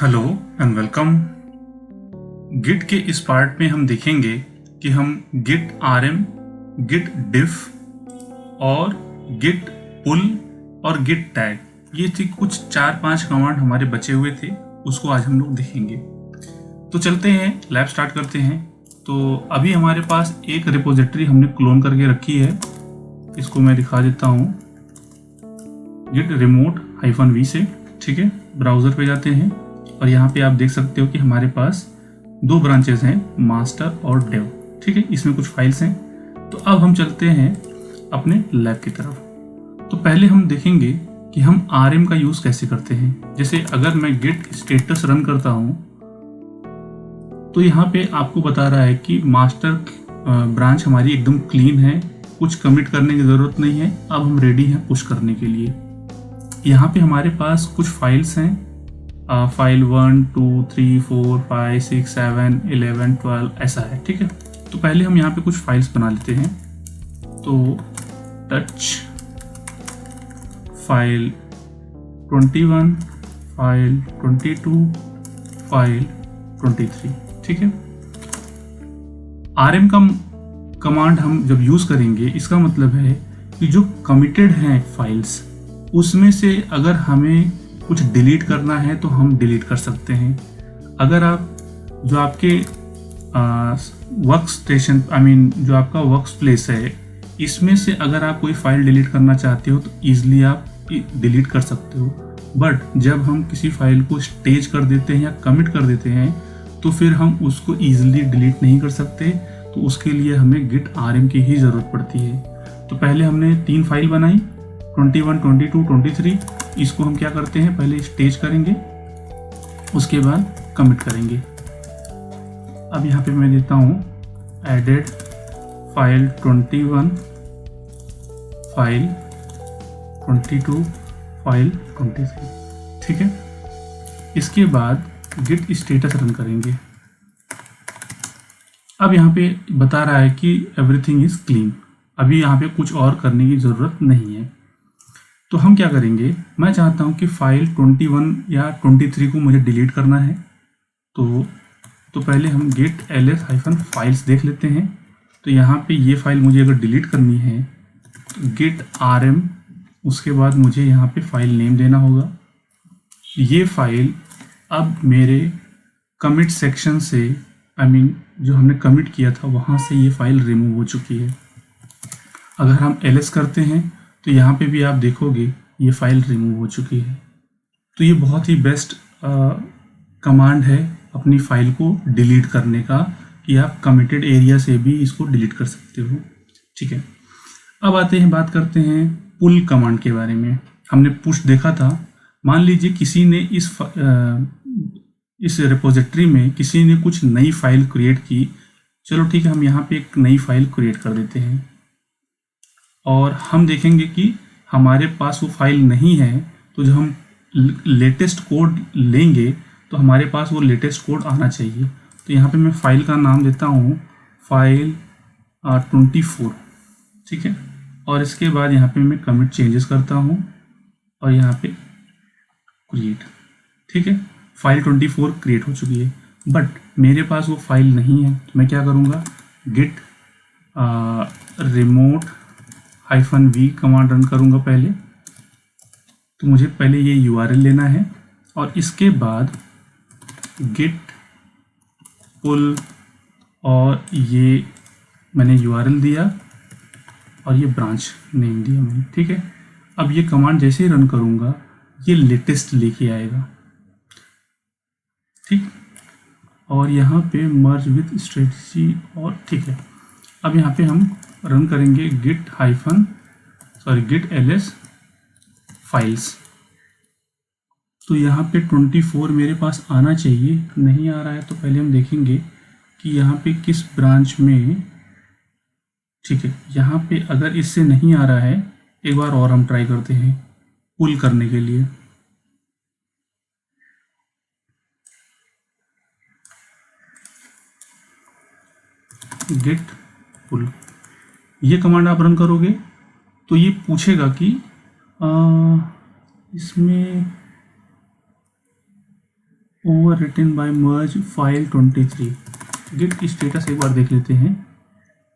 Hello and welcome. Git के इस part में हम देखेंगे कि हम गिट आरएम, गिट डिफ और गिट पुल और गिट टैग, ये थी कुछ 4-5 कमांड हमारे बचे हुए थे, उसको आज हम लोग देखेंगे। तो चलते हैं, लैब स्टार्ट करते हैं। तो अभी हमारे पास एक रिपोजिटरी हमने क्लोन करके रखी है, इसको मैं दिखा देता हूँ गिट रिमोट -v से। ठीक है, ब्राउज़र पे जाते हैं और यहाँ पे आप देख सकते हो कि हमारे पास 2 ब्रांचेस हैं, मास्टर और डेव। ठीक है, इसमें कुछ फाइल्स हैं। तो अब हम चलते हैं अपने लैब की तरफ। तो पहले हम देखेंगे कि हम आरएम का यूज़ कैसे करते हैं। जैसे अगर मैं गिट स्टेटस रन करता हूँ तो यहाँ पे आपको बता रहा है कि मास्टर ब्रांच हमारी एकदम क्लीन है, कुछ कमिट करने की ज़रूरत नहीं है। अब हम रेडी हैं पुश करने के लिए। यहाँ पे हमारे पास कुछ फाइल्स हैं, फाइल 1, 2, 3, 4, 5, 6, 7, 11, 12 ऐसा है। ठीक है, तो पहले हम यहाँ पे कुछ फाइल्स बना लेते हैं। तो टच फाइल 21, फाइल 22, फाइल 23। ठीक है, आरएम का कमांड हम जब यूज़ करेंगे, इसका मतलब है कि जो कमिटेड हैं फाइल्स, उसमें से अगर हमें कुछ डिलीट करना है तो हम डिलीट कर सकते हैं। अगर आप जो आपके वर्क स्टेशन जो आपका वर्क प्लेस है, इसमें से अगर आप कोई फाइल डिलीट करना चाहते हो तो ईजिली आप डिलीट कर सकते हो। बट जब हम किसी फाइल को स्टेज कर देते हैं या कमिट कर देते हैं तो फिर हम उसको ईजिली डिलीट नहीं कर सकते। तो उसके लिए हमें गिट आरएम की ही ज़रूरत पड़ती है। तो पहले हमने 3 फाइल बनाई, 21, 22, 23। इसको हम क्या करते हैं, पहले स्टेज करेंगे, उसके बाद कमिट करेंगे। अब यहाँ पे मैं देता हूँ एडेड फाइल 21, फाइल 22, फाइल 23। ठीक है, इसके बाद गिट स्टेटस रन करेंगे। अब यहाँ पे बता रहा है कि एवरीथिंग इज क्लीन। अभी यहाँ पे कुछ और करने की ज़रूरत नहीं है। तो हम क्या करेंगे, मैं चाहता हूँ कि फाइल 21 या 23 को मुझे डिलीट करना है। तो पहले हम git ls-files देख लेते हैं। तो यहाँ पे ये फाइल मुझे अगर डिलीट करनी है तो git rm, उसके बाद मुझे यहाँ पे फाइल नेम देना होगा। ये फाइल अब मेरे कमिट सेक्शन से, जो हमने कमिट किया था वहाँ से ये फाइल रिमूव हो चुकी है। अगर हम ls करते हैं तो यहाँ पे भी आप देखोगे ये फाइल रिमूव हो चुकी है। तो ये बहुत ही बेस्ट कमांड है अपनी फाइल को डिलीट करने का, कि आप कमिटेड एरिया से भी इसको डिलीट कर सकते हो। ठीक है, अब आते हैं, बात करते हैं पुल कमांड के बारे में। हमने पुश देखा था। मान लीजिए किसी ने इस रिपोजिटरी में किसी ने कुछ नई फाइल क्रिएट की। चलो ठीक है, हम यहाँ पे एक नई फाइल क्रिएट कर देते हैं और हम देखेंगे कि हमारे पास वो फाइल नहीं है। तो जब हम लेटेस्ट कोड लेंगे तो हमारे पास वो लेटेस्ट कोड आना चाहिए। तो यहाँ पे मैं फाइल का नाम देता हूँ फाइल 24। ठीक है, और इसके बाद यहाँ पे मैं कमिट चेंजेस करता हूँ और यहाँ पे क्रिएट। ठीक है, फाइल 24 क्रिएट हो चुकी है। बट मेरे पास वो फाइल नहीं है, तो मैं क्या करूँगा, git remote -v command run करूँगा पहले। तो मुझे पहले ये URL लेना है और इसके बाद गिट पुल, और ये मैंने URL दिया और ये ब्रांच नेम दिया मैंने। ठीक है, अब ये कमांड जैसे ही रन करूँगा ये लेटेस्ट लेके आएगा। ठीक, और यहाँ पे मर्ज विथ स्ट्रेटजी, और ठीक है, अब यहाँ पे हम रन करेंगे git ls फाइल्स। तो यहाँ पे 24 मेरे पास आना चाहिए, नहीं आ रहा है। तो पहले हम देखेंगे कि यहाँ पे किस ब्रांच में। ठीक है, यहाँ पे अगर इससे नहीं आ रहा है, एक बार और हम ट्राई करते हैं पुल करने के लिए। गिट पुल, ये कमांड आप रन करोगे तो ये पूछेगा कि इसमें over written by merge file 23। Git status एक बार देख लेते हैं।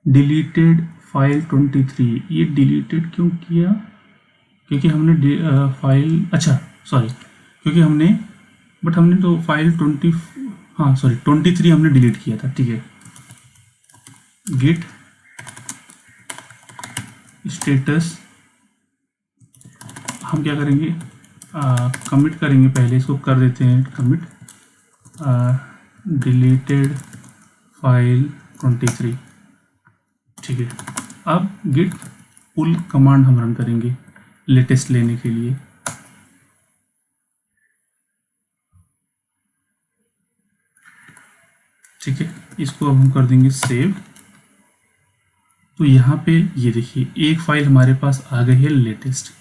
डिलीटेड फाइल 23, ये डिलीटेड क्यों किया? क्योंकि हमने फाइल, अच्छा सॉरी, क्योंकि हमने तो फाइल 20, हाँ सॉरी 23 हमने डिलीट किया था, ठीक है। गिट स्टेटस हम क्या करेंगे, कमिट करेंगे, पहले इसको कर देते हैं कमिट, डिलीटेड फाइल 23, ठीक है। अब गिट पुल कमांड हम रन करेंगे लेटेस्ट लेने के लिए। ठीक है, इसको अब हम कर देंगे सेव। तो यहाँ पे ये देखिए एक फाइल हमारे पास आ गई है, लेटेस्ट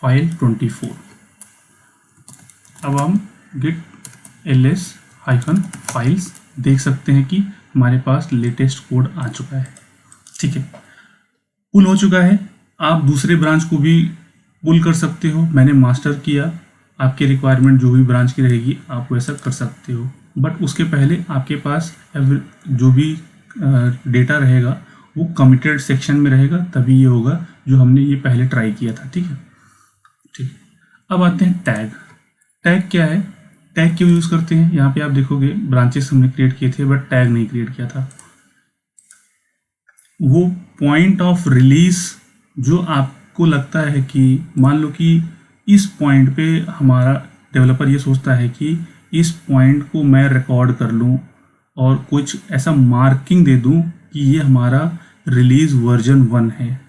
फाइल 24। अब हम गिट ls-files देख सकते हैं कि हमारे पास लेटेस्ट कोड आ चुका है, ठीक है, पुल हो चुका है। आप दूसरे ब्रांच को भी पुल कर सकते हो, मैंने मास्टर किया, आपकी रिक्वायरमेंट जो भी ब्रांच की रहेगी आप वैसा कर सकते हो, बट उसके पहले आपके पास जो भी डेटा रहेगा वो कमिटेड सेक्शन में रहेगा, तभी ये होगा जो हमने ये पहले ट्राई किया था, ठीक है। ठीक, अब आते हैं टैग। टैग क्या है, टैग क्यों यूज़ करते हैं? यहाँ पे आप देखोगे ब्रांचेस हमने क्रिएट किए थे बट टैग नहीं क्रिएट किया था। वो पॉइंट ऑफ रिलीज जो आपको लगता है कि मान लो कि इस पॉइंट पे हमारा डेवलपर ये सोचता है कि इस पॉइंट को मैं रिकॉर्ड कर लूँ और कुछ ऐसा मार्किंग दे दूँ कि ये हमारा रिलीज वर्जन 1 है।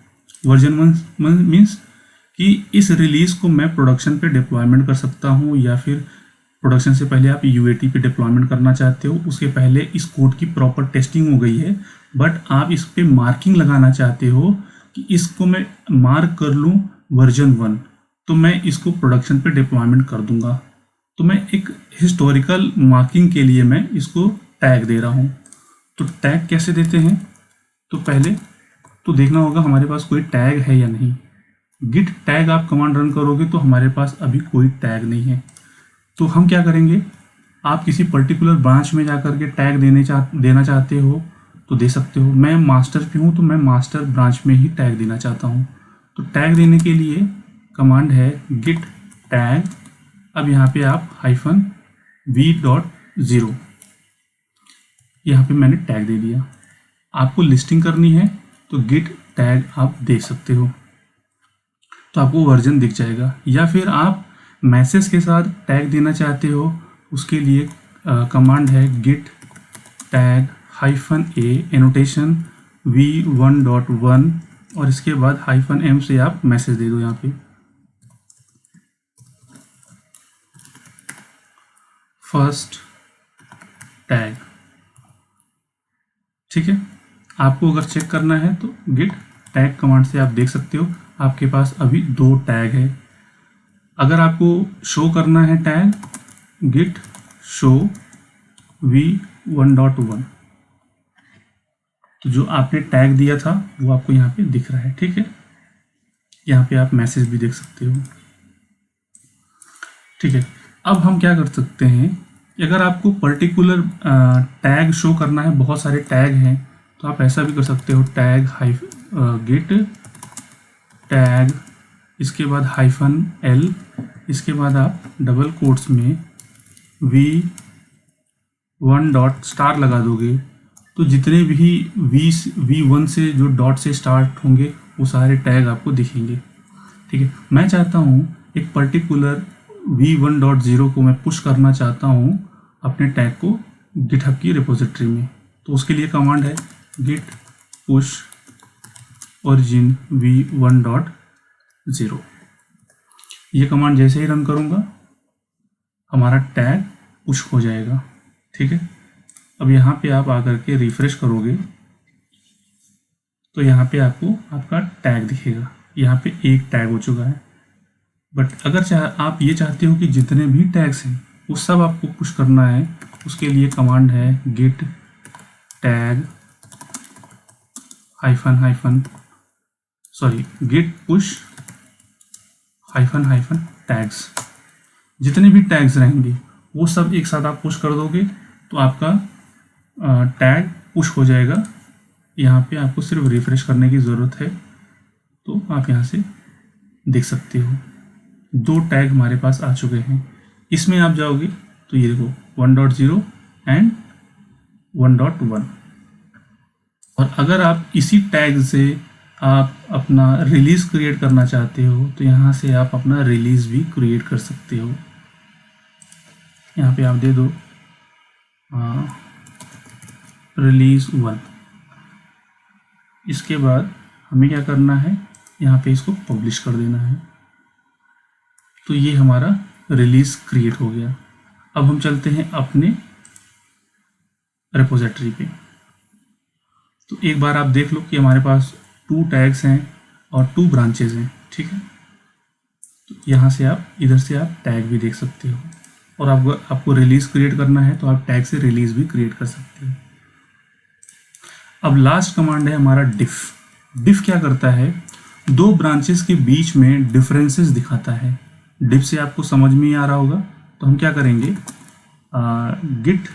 वर्जन 1 मीन्स कि इस रिलीज़ को मैं प्रोडक्शन पे डिप्लॉयमेंट कर सकता हूँ, या फिर प्रोडक्शन से पहले आप यूएटी पे डिप्लॉयमेंट करना चाहते हो, उसके पहले इस कोड की प्रॉपर टेस्टिंग हो गई है, बट आप इस पे मार्किंग लगाना चाहते हो कि इसको मैं मार्क कर लूँ वर्जन 1, तो मैं इसको प्रोडक्शन पे डिप्लॉयमेंट कर दूंगा। तो मैं एक हिस्टोरिकल मार्किंग के लिए मैं इसको टैग दे रहा हूँ। तो टैग कैसे देते हैं, तो पहले तो देखना होगा हमारे पास कोई टैग है या नहीं। गिट टैग आप कमांड रन करोगे तो हमारे पास अभी कोई टैग नहीं है। तो हम क्या करेंगे, आप किसी पर्टिकुलर ब्रांच में जाकर के टैग देना चाहते हो तो दे सकते हो। मैं मास्टर पे हूँ तो मैं मास्टर ब्रांच में ही टैग देना चाहता हूँ। तो टैग देने के लिए कमांड है गिट टैग। अब यहाँ पे आप -v.0 यहाँ पे मैंने टैग दे दिया। आपको लिस्टिंग करनी है तो गिट टैग आप दे सकते हो, तो आपको वर्जन दिख जाएगा। या फिर आप मैसेज के साथ टैग देना चाहते हो, उसके लिए कमांड है git tag -a annotation v1.1 और इसके बाद -m से आप मैसेज दे दो यहाँ पे फर्स्ट टैग, ठीक है। आपको अगर चेक करना है तो गिट टैग कमांड से आप देख सकते हो आपके पास अभी 2 टैग है। अगर आपको शो करना है टैग, गिट शो v1.1, तो जो आपने टैग दिया था वो आपको यहाँ पे दिख रहा है, ठीक है। यहाँ पे आप मैसेज भी देख सकते हो, ठीक है। अब हम क्या कर सकते हैं, अगर आपको पर्टिकुलर टैग शो करना है, बहुत सारे टैग हैं, तो आप ऐसा भी कर सकते हो टैग गिट टैग, इसके बाद -l, इसके बाद आप डबल कोट्स में v1 लगा दोगे, तो जितने भी v1 से जो डॉट से स्टार्ट होंगे वो सारे टैग आपको दिखेंगे, ठीक है। मैं चाहता हूँ एक पर्टिकुलर v1.0 को मैं पुश करना चाहता हूँ अपने टैग को गिटहब की रिपोजिटरी में, तो उसके लिए कमांड है गिट पुश ओरिजिन v1.0। ये कमांड जैसे ही रन करूँगा हमारा टैग पुश हो जाएगा, ठीक है। अब यहाँ पे आप आकर के रिफ्रेश करोगे तो यहाँ पे आपको आपका टैग दिखेगा, यहाँ पे एक टैग हो चुका है। बट अगर आप ये चाहते हो कि जितने भी टैग्स हैं वो सब आपको पुश करना है, उसके लिए कमांड है git tag git push -tags. जितने भी टैग्स रहेंगे वो सब एक साथ आप पुश कर दोगे तो आपका टैग पुश हो जाएगा। यहाँ पे आपको सिर्फ रिफ्रेश करने की ज़रूरत है, तो आप यहाँ से देख सकते हो 2 टैग हमारे पास आ चुके हैं। इसमें आप जाओगे तो ये देखो 1.0 एंड 1.1। और अगर आप इसी टैग से आप अपना रिलीज़ क्रिएट करना चाहते हो तो यहाँ से आप अपना रिलीज़ भी क्रिएट कर सकते हो। यहाँ पे आप दे दो रिलीज़ 1। इसके बाद हमें क्या करना है, यहाँ पे इसको पब्लिश कर देना है। तो ये हमारा रिलीज़ क्रिएट हो गया। अब हम चलते हैं अपने रिपोजिटरी पे। तो एक बार आप देख लो कि हमारे पास 2 टैग्स हैं और 2 ब्रांचेज हैं, ठीक है। तो यहाँ से आप इधर से आप टैग भी देख सकते हो, और आपको रिलीज़ क्रिएट करना है तो आप टैग से रिलीज़ भी क्रिएट कर सकते हो। अब लास्ट कमांड है हमारा डिफ। डिफ क्या करता है, 2 ब्रांचेस के बीच में डिफरेंसेस दिखाता है। डिफ से आपको समझ में ही आ रहा होगा, तो हम क्या करेंगे, गिट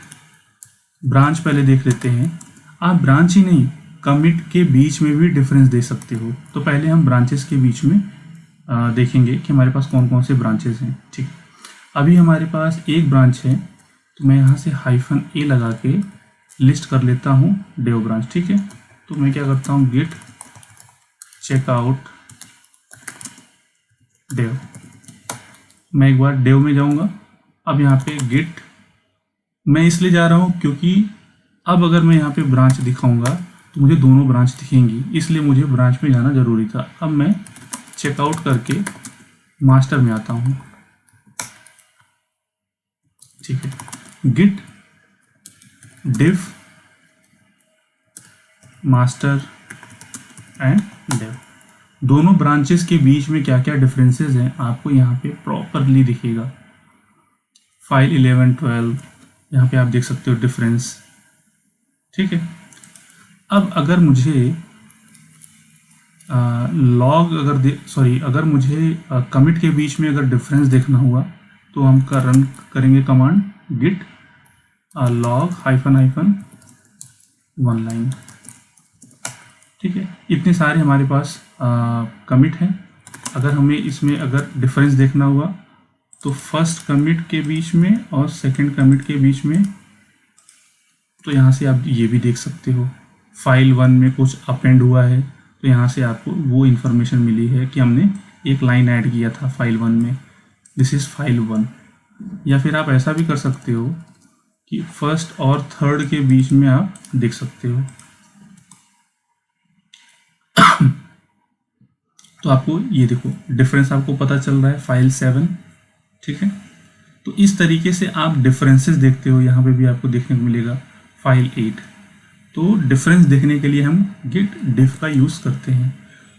ब्रांच पहले देख लेते हैं। आप ब्रांच ही नहीं, कमिट के बीच में भी डिफरेंस दे सकते हो। तो पहले हम ब्रांचेस के बीच में देखेंगे कि हमारे पास कौन कौन से ब्रांचेस हैं, ठीक। अभी हमारे पास एक ब्रांच है, तो मैं यहाँ से -a लगा के लिस्ट कर लेता हूँ डेव ब्रांच, ठीक है। तो मैं क्या करता हूँ, गिट चेकआउट डेव। मैं एक बार डेव में जाऊँगा। अब यहाँ पे गिट मैं इसलिए जा रहा हूँ क्योंकि अब अगर मैं यहाँ पे ब्रांच दिखाऊंगा तो मुझे दोनों ब्रांच दिखेंगी, इसलिए मुझे ब्रांच में जाना ज़रूरी था। अब मैं चेकआउट करके मास्टर में आता हूँ, ठीक है। Git diff master and dev, दोनों ब्रांचेस के बीच में क्या क्या डिफरेंसेस हैं आपको यहाँ पे प्रॉपरली दिखेगा। फाइल 11, 12 यहाँ पे आप देख सकते हो डिफरेंस, ठीक है। अब अगर मुझे अगर मुझे कमिट के बीच में अगर डिफरेंस देखना हुआ तो हम रन करेंगे कमांड गिट log -1 लाइन, ठीक है। इतने सारे हमारे पास कमिट हैं। अगर हमें इसमें अगर डिफरेंस देखना हुआ तो फर्स्ट कमिट के बीच में और सेकंड कमिट के बीच में, तो यहाँ से आप ये भी देख सकते हो। फाइल 1 में कुछ अपेंड हुआ है तो यहाँ से आपको वो इन्फॉर्मेशन मिली है कि हमने एक लाइन ऐड किया था फाइल 1 में, दिस इज़ फाइल 1। या फिर आप ऐसा भी कर सकते हो कि फर्स्ट और थर्ड के बीच में आप देख सकते हो। तो आपको ये देखो डिफरेंस आपको पता चल रहा है फाइल 7, ठीक है। तो इस तरीके से आप डिफरेंसेस देखते हो। यहाँ पे भी आपको देखने को मिलेगा फाइल 8। तो डिफरेंस देखने के लिए हम गिट डिफ का यूज़ करते हैं।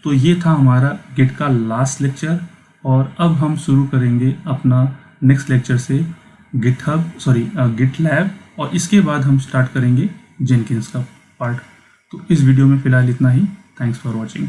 तो ये था हमारा गिट का लास्ट लेक्चर, और अब हम शुरू करेंगे अपना नेक्स्ट लेक्चर से गिटलैब, और इसके बाद हम स्टार्ट करेंगे जेनकिंस का पार्ट। तो इस वीडियो में फ़िलहाल इतना ही। Thanks for watching.